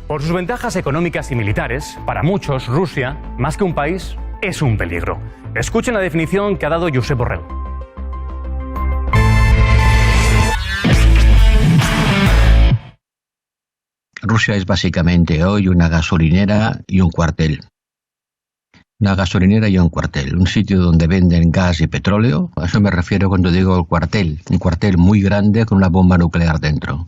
Por sus ventajas económicas y militares, para muchos, Rusia, más que un país, es un peligro. Escuchen la definición que ha dado Josep Borrell. Rusia es básicamente hoy una gasolinera y un cuartel. Una gasolinera y un cuartel, un sitio donde venden gas y petróleo. A eso me refiero cuando digo el cuartel, un cuartel muy grande con una bomba nuclear dentro.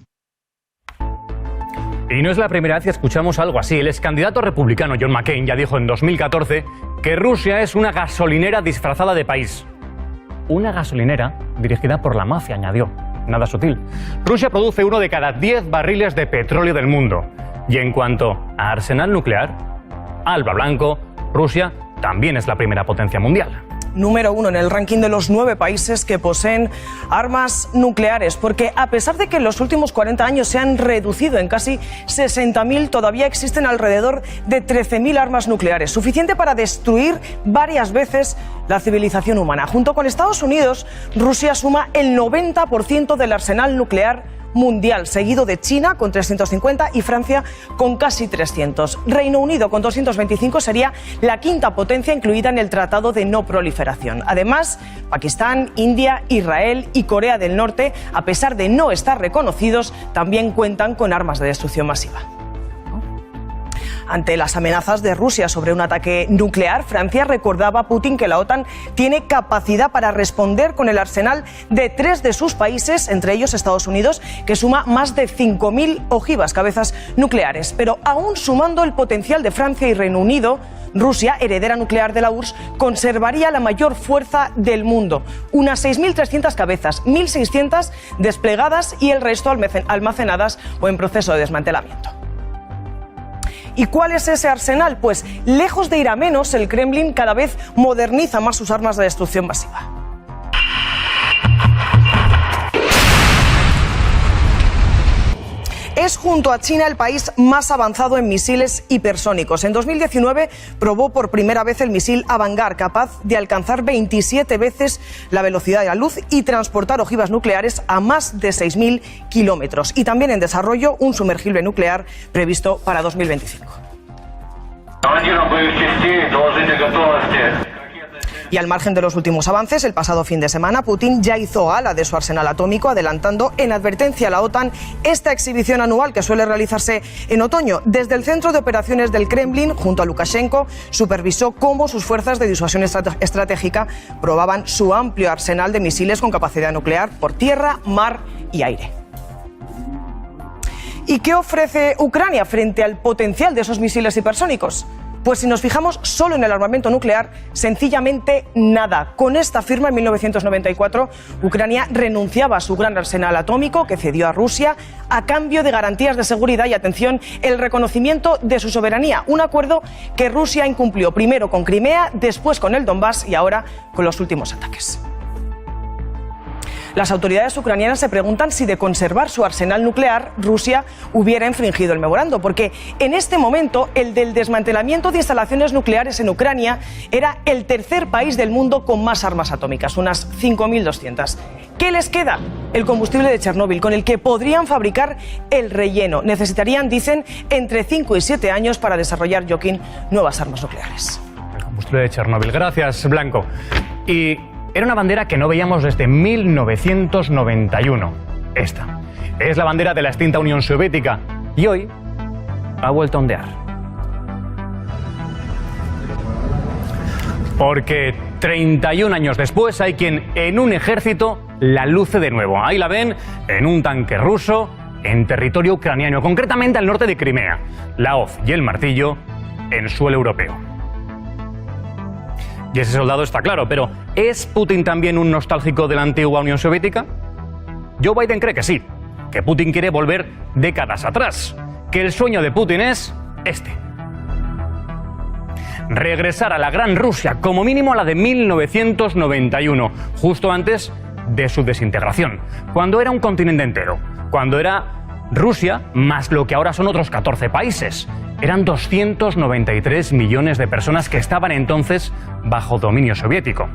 Y no es la primera vez que escuchamos algo así. El ex candidato republicano John McCain ya dijo en 2014 que Rusia es una gasolinera disfrazada de país. Una gasolinera dirigida por la mafia, añadió. Nada sutil. Rusia produce 1 de cada 10 barriles de petróleo del mundo. Y en cuanto a arsenal nuclear, Alba Blanco, Rusia también es la primera potencia mundial. Número 1 en el ranking de los 9 países que poseen armas nucleares, porque a pesar de que en los últimos 40 años se han reducido en casi 60.000, todavía existen alrededor de 13.000 armas nucleares, suficiente para destruir varias veces la civilización humana. Junto con Estados Unidos, Rusia suma el 90% del arsenal nuclear mundial, seguido de China con 350 y Francia con casi 300. Reino Unido con 225 sería la quinta potencia incluida en el Tratado de No Proliferación. Además, Pakistán, India, Israel y Corea del Norte, a pesar de no estar reconocidos, también cuentan con armas de destrucción masiva. Ante las amenazas de Rusia sobre un ataque nuclear, Francia recordaba a Putin que la OTAN tiene capacidad para responder con el arsenal de 3 de sus países, entre ellos Estados Unidos, que suma más de 5.000 ojivas, cabezas nucleares. Pero aún sumando el potencial de Francia y Reino Unido, Rusia, heredera nuclear de la URSS, conservaría la mayor fuerza del mundo. Unas 6.300 cabezas, 1.600 desplegadas y el resto almacenadas o en proceso de desmantelamiento. ¿Y cuál es ese arsenal? Pues lejos de ir a menos, el Kremlin cada vez moderniza más sus armas de destrucción masiva. Es junto a China el país más avanzado en misiles hipersónicos. En 2019 probó por primera vez el misil Avangard, capaz de alcanzar 27 veces la velocidad de la luz y transportar ojivas nucleares a más de 6.000 kilómetros. Y también en desarrollo un sumergible nuclear previsto para 2025. Y al margen de los últimos avances, el pasado fin de semana Putin ya hizo gala de su arsenal atómico, adelantando en advertencia a la OTAN esta exhibición anual que suele realizarse en otoño. Desde el centro de operaciones del Kremlin, junto a Lukashenko, supervisó cómo sus fuerzas de disuasión estratégica probaban su amplio arsenal de misiles con capacidad nuclear por tierra, mar y aire. ¿Y qué ofrece Ucrania frente al potencial de esos misiles hipersónicos? Pues si nos fijamos solo en el armamento nuclear, sencillamente nada. Con esta firma, en 1994, Ucrania renunciaba a su gran arsenal atómico que cedió a Rusia a cambio de garantías de seguridad y, atención, el reconocimiento de su soberanía. Un acuerdo que Rusia incumplió primero con Crimea, después con el Donbass y ahora con los últimos ataques. Las autoridades ucranianas se preguntan si de conservar su arsenal nuclear, Rusia hubiera infringido el memorando, porque en este momento el del desmantelamiento de instalaciones nucleares en Ucrania era el tercer país del mundo con más armas atómicas, unas 5.200. ¿Qué les queda? El combustible de Chernóbil, con el que podrían fabricar el relleno. Necesitarían, dicen, entre 5 y 7 años para desarrollar, Joaquín, nuevas armas nucleares. El combustible de Chernóbil. Gracias, Blanco. Y era una bandera que no veíamos desde 1991. Esta es la bandera de la extinta Unión Soviética y hoy ha vuelto a ondear. Porque 31 años después hay quien en un ejército la luce de nuevo. Ahí la ven en un tanque ruso en territorio ucraniano, concretamente al norte de Crimea. La hoz y el martillo en suelo europeo. Y ese soldado está claro, pero ¿es Putin también un nostálgico de la antigua Unión Soviética? Joe Biden cree que sí, que Putin quiere volver décadas atrás, que el sueño de Putin es este: regresar a la gran Rusia, como mínimo a la de 1991, justo antes de su desintegración, cuando era un continente entero, cuando era Rusia más lo que ahora son otros 14 países. Eran 293 millones de personas que estaban entonces bajo dominio soviético.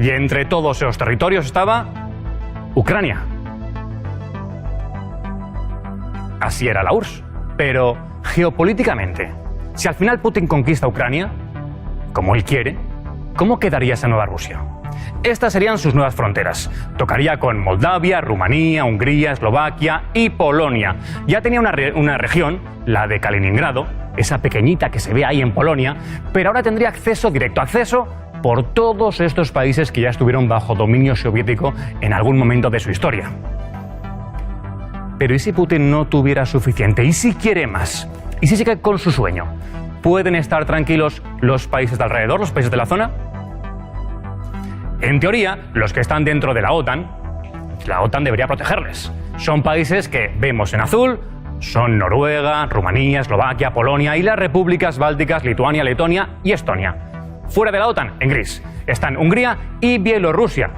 Y entre todos esos territorios estaba Ucrania. así era la URSS. Pero geopolíticamente, si al final Putin conquista Ucrania, como él quiere, ¿cómo quedaría esa nueva Rusia? Estas serían sus nuevas fronteras. Tocaría con Moldavia, Rumanía, Hungría, Eslovaquia y Polonia. Ya tenía una región, la de Kaliningrado, esa pequeñita que se ve ahí en Polonia, pero ahora tendría directo acceso por todos estos países que ya estuvieron bajo dominio soviético en algún momento de su historia. Pero ¿y si Putin no tuviera suficiente? ¿Y si quiere más? ¿Y si sigue con su sueño? ¿Pueden estar tranquilos los países de alrededor, los países de la zona? En teoría, los que están dentro de la OTAN debería protegerles. Son países que vemos en azul, son Noruega, Rumanía, Eslovaquia, Polonia y las repúblicas bálticas Lituania, Letonia y Estonia. Fuera de la OTAN, en gris, están Hungría y Bielorrusia,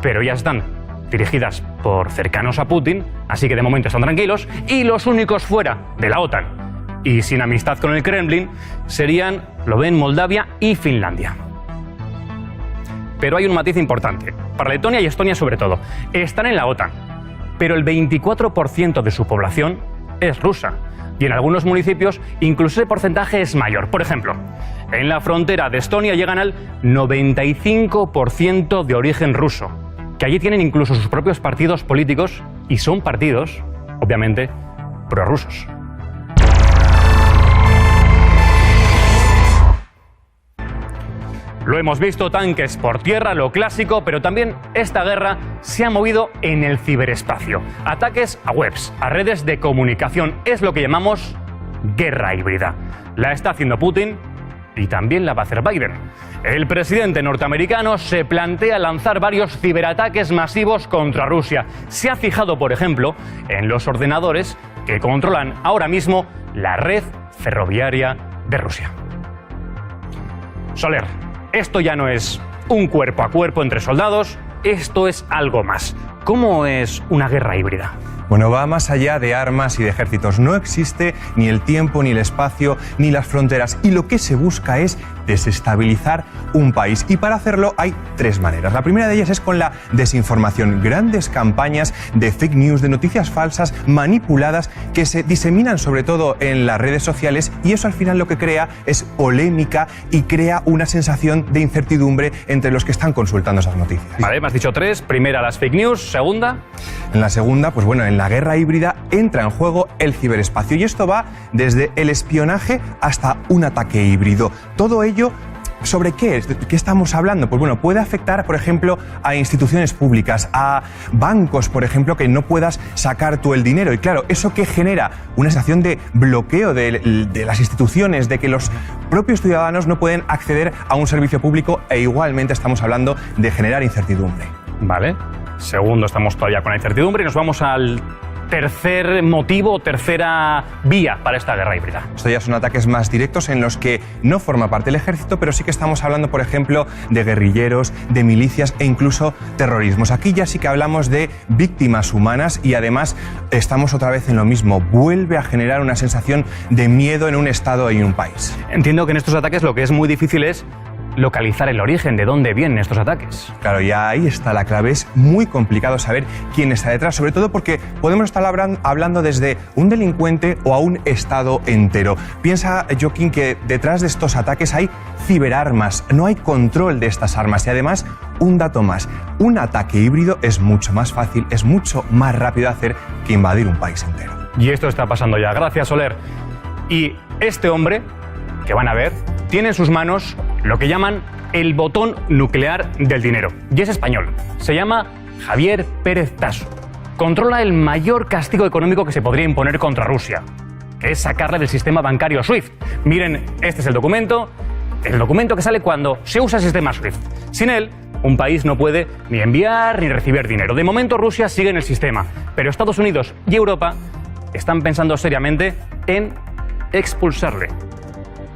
pero ya están dirigidas por cercanos a Putin, así que de momento están tranquilos, y los únicos fuera de la OTAN y sin amistad con el Kremlin serían, lo ven, Moldavia y Finlandia. Pero hay un matiz importante, para Letonia y Estonia sobre todo, están en la OTAN, pero el 24% de su población es rusa, y en algunos municipios incluso ese porcentaje es mayor. Por ejemplo, en la frontera de Estonia llegan al 95% de origen ruso, que allí tienen incluso sus propios partidos políticos y son partidos, obviamente, prorrusos. Lo hemos visto, tanques por tierra, lo clásico, pero también esta guerra se ha movido en el ciberespacio. Ataques a webs, a redes de comunicación, es lo que llamamos guerra híbrida. La está haciendo Putin y también la va a hacer Biden. El presidente norteamericano se plantea lanzar varios ciberataques masivos contra Rusia. Se ha fijado, por ejemplo, en los ordenadores que controlan ahora mismo la red ferroviaria de Rusia. Soler, esto ya no es un cuerpo a cuerpo entre soldados, esto es algo más. ¿Cómo es una guerra híbrida? Bueno, va más allá de armas y de ejércitos. No existe ni el tiempo, ni el espacio, ni las fronteras. Y lo que se busca es desestabilizar un país. Y para hacerlo hay tres maneras. La primera de ellas es con la desinformación. Grandes campañas de fake news, de noticias falsas, manipuladas, que se diseminan sobre todo en las redes sociales. Y eso al final lo que crea es polémica y crea una sensación de incertidumbre entre los que están consultando esas noticias. Vale, me has dicho tres. Primera, las fake news. Segunda. En la segunda, pues bueno, en la guerra híbrida entra en juego el ciberespacio y esto va desde el espionaje hasta un ataque híbrido. Todo ello, ¿sobre qué es? ¿De qué estamos hablando? Pues bueno, puede afectar, por ejemplo, a instituciones públicas, a bancos, por ejemplo, que no puedas sacar tú el dinero. Y claro, ¿eso qué genera? Una sensación de bloqueo de las instituciones, de que los propios ciudadanos no pueden acceder a un servicio público e igualmente estamos hablando de generar incertidumbre. Vale. Segundo, estamos todavía con la incertidumbre y nos vamos al tercer motivo, tercera vía para esta guerra híbrida. Esto ya son ataques más directos en los que no forma parte el ejército, pero sí que estamos hablando, por ejemplo, de guerrilleros, de milicias e incluso terrorismos. Aquí ya sí que hablamos de víctimas humanas y además estamos otra vez en lo mismo. Vuelve a generar una sensación de miedo en un estado y en un país. Entiendo que en estos ataques lo que es muy difícil es localizar el origen, de dónde vienen estos ataques. Claro, ya ahí está la clave. Es muy complicado saber quién está detrás, sobre todo porque podemos estar hablando desde un delincuente o a un estado entero. Piensa, Joaquín, que detrás de estos ataques hay ciberarmas, no hay control de estas armas y además, un dato más, un ataque híbrido es mucho más fácil, es mucho más rápido de hacer que invadir un país entero. Y esto está pasando ya. Gracias, Soler. Y este hombre, que van a ver, tiene en sus manos lo que llaman el botón nuclear del dinero. Y es español. Se llama Javier Pérez Tasso. Controla el mayor castigo económico que se podría imponer contra Rusia, que es sacarle del sistema bancario SWIFT. Miren, este es el documento que sale cuando se usa el sistema SWIFT. Sin él, un país no puede ni enviar ni recibir dinero. De momento Rusia sigue en el sistema, pero Estados Unidos y Europa están pensando seriamente en expulsarle.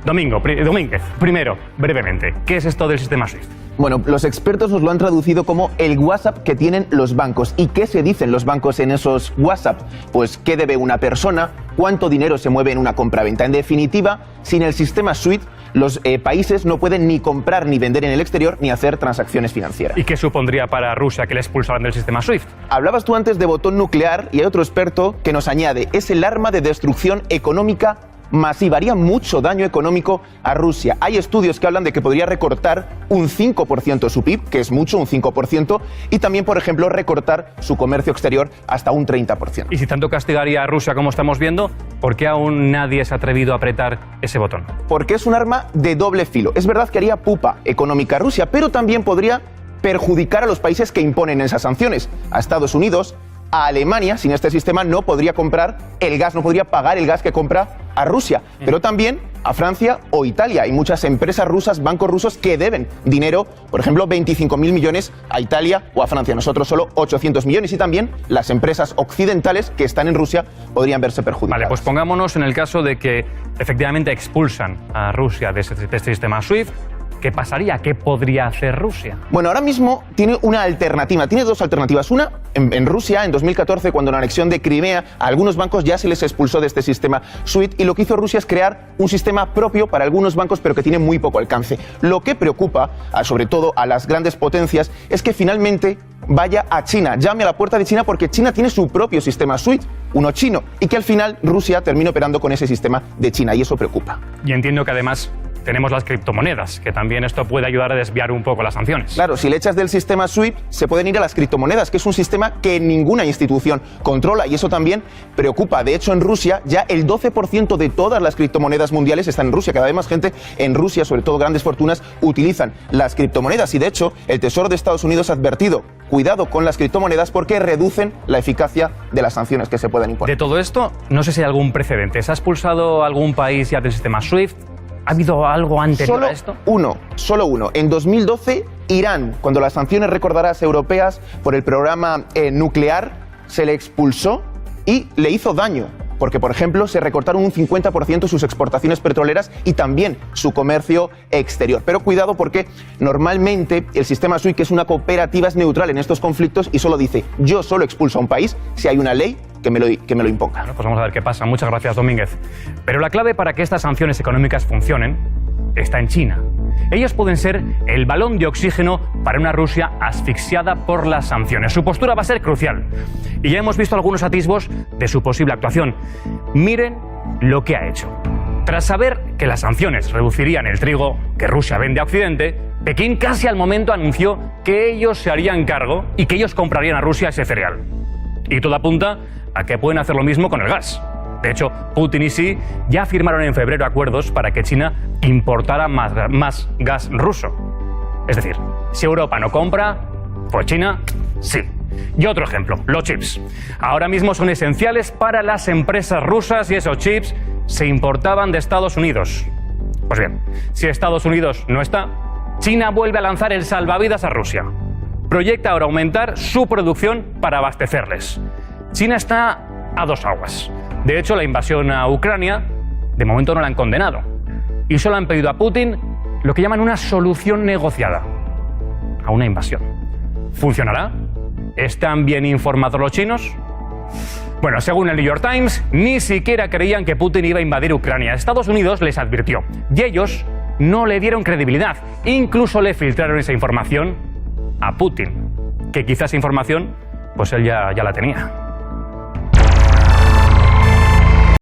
Domínguez, primero, brevemente, ¿qué es esto del sistema SWIFT? Bueno, los expertos nos lo han traducido como el WhatsApp que tienen los bancos. ¿Y qué se dicen los bancos en esos WhatsApp? Pues qué debe una persona, cuánto dinero se mueve en una compraventa. En definitiva, sin el sistema SWIFT, los países no pueden ni comprar ni vender en el exterior ni hacer transacciones financieras. ¿Y qué supondría para Rusia que le expulsaran del sistema SWIFT? Hablabas tú antes de botón nuclear y hay otro experto que nos añade, es el arma de destrucción económica masiva, haría mucho daño económico a Rusia. Hay estudios que hablan de que podría recortar un 5% su PIB, que es mucho, un 5%, y también, por ejemplo, recortar su comercio exterior hasta un 30%. Y si tanto castigaría a Rusia como estamos viendo, ¿por qué aún nadie se ha atrevido a apretar ese botón? Porque es un arma de doble filo. Es verdad que haría pupa económica a Rusia, pero también podría perjudicar a los países que imponen esas sanciones, a Estados Unidos, a Alemania. Sin este sistema no podría comprar el gas, no podría pagar el gas que compra a Rusia, pero también a Francia o Italia. Hay muchas empresas rusas, bancos rusos que deben dinero, por ejemplo, 25.000 millones a Italia o a Francia. Nosotros solo 800 millones y también las empresas occidentales que están en Rusia podrían verse perjudicadas. Vale, pues pongámonos en el caso de que efectivamente expulsan a Rusia de este sistema SWIFT. ¿Qué pasaría? ¿Qué podría hacer Rusia? Bueno, ahora mismo tiene una alternativa, tiene dos alternativas. Una, en Rusia, en 2014, cuando en la anexión de Crimea, a algunos bancos ya se les expulsó de este sistema SWIFT y lo que hizo Rusia es crear un sistema propio para algunos bancos, pero que tiene muy poco alcance. Lo que preocupa, sobre todo a las grandes potencias, es que finalmente vaya a China, llame a la puerta de China, porque China tiene su propio sistema SWIFT, uno chino, y que al final Rusia termine operando con ese sistema de China, y eso preocupa. Y entiendo que además tenemos las criptomonedas, que también esto puede ayudar a desviar un poco las sanciones. Claro, si le echas del sistema SWIFT, se pueden ir a las criptomonedas, que es un sistema que ninguna institución controla, y eso también preocupa. De hecho, en Rusia ya el 12% de todas las criptomonedas mundiales están en Rusia. Cada vez más gente en Rusia, sobre todo grandes fortunas, utilizan las criptomonedas. Y de hecho, el Tesoro de Estados Unidos ha advertido, cuidado con las criptomonedas porque reducen la eficacia de las sanciones que se pueden imponer. De todo esto, no sé si hay algún precedente. ¿Se ha expulsado algún país ya del sistema SWIFT? ¿Ha habido algo anterior a esto? Solo uno. En 2012, Irán, cuando las sanciones, recordarás, europeas por el programa nuclear, se le expulsó y le hizo daño. Porque, por ejemplo, se recortaron un 50% sus exportaciones petroleras y también su comercio exterior. Pero cuidado porque normalmente el sistema SWIFT, que es una cooperativa, es neutral en estos conflictos y solo dice, yo solo expulso a un país si hay una ley que me lo imponga. Bueno, pues vamos a ver qué pasa. Muchas gracias, Domínguez. Pero la clave para que estas sanciones económicas funcionen está en China. Ellos pueden ser el balón de oxígeno para una Rusia asfixiada por las sanciones. Su postura va a ser crucial. Y ya hemos visto algunos atisbos de su posible actuación. Miren lo que ha hecho. Tras saber que las sanciones reducirían el trigo que Rusia vende a Occidente, Pekín casi al momento anunció que ellos se harían cargo y que ellos comprarían a Rusia ese cereal. Y todo apunta a que pueden hacer lo mismo con el gas. De hecho, Putin y Xi ya firmaron en febrero acuerdos para que China importara más gas ruso. Es decir, si Europa no compra, pues China sí. Y otro ejemplo, los chips. Ahora mismo son esenciales para las empresas rusas y esos chips se importaban de Estados Unidos. Pues bien, si Estados Unidos no está, China vuelve a lanzar el salvavidas a Rusia. Proyecta ahora aumentar su producción para abastecerles. China está a dos aguas. De hecho, la invasión a Ucrania, de momento no la han condenado. Y solo han pedido a Putin lo que llaman una solución negociada a una invasión. ¿Funcionará? ¿Están bien informados los chinos? Bueno, según el New York Times, ni siquiera creían que Putin iba a invadir Ucrania. Estados Unidos les advirtió y ellos no le dieron credibilidad. Incluso le filtraron esa información a Putin, que quizás esa información pues él ya la tenía.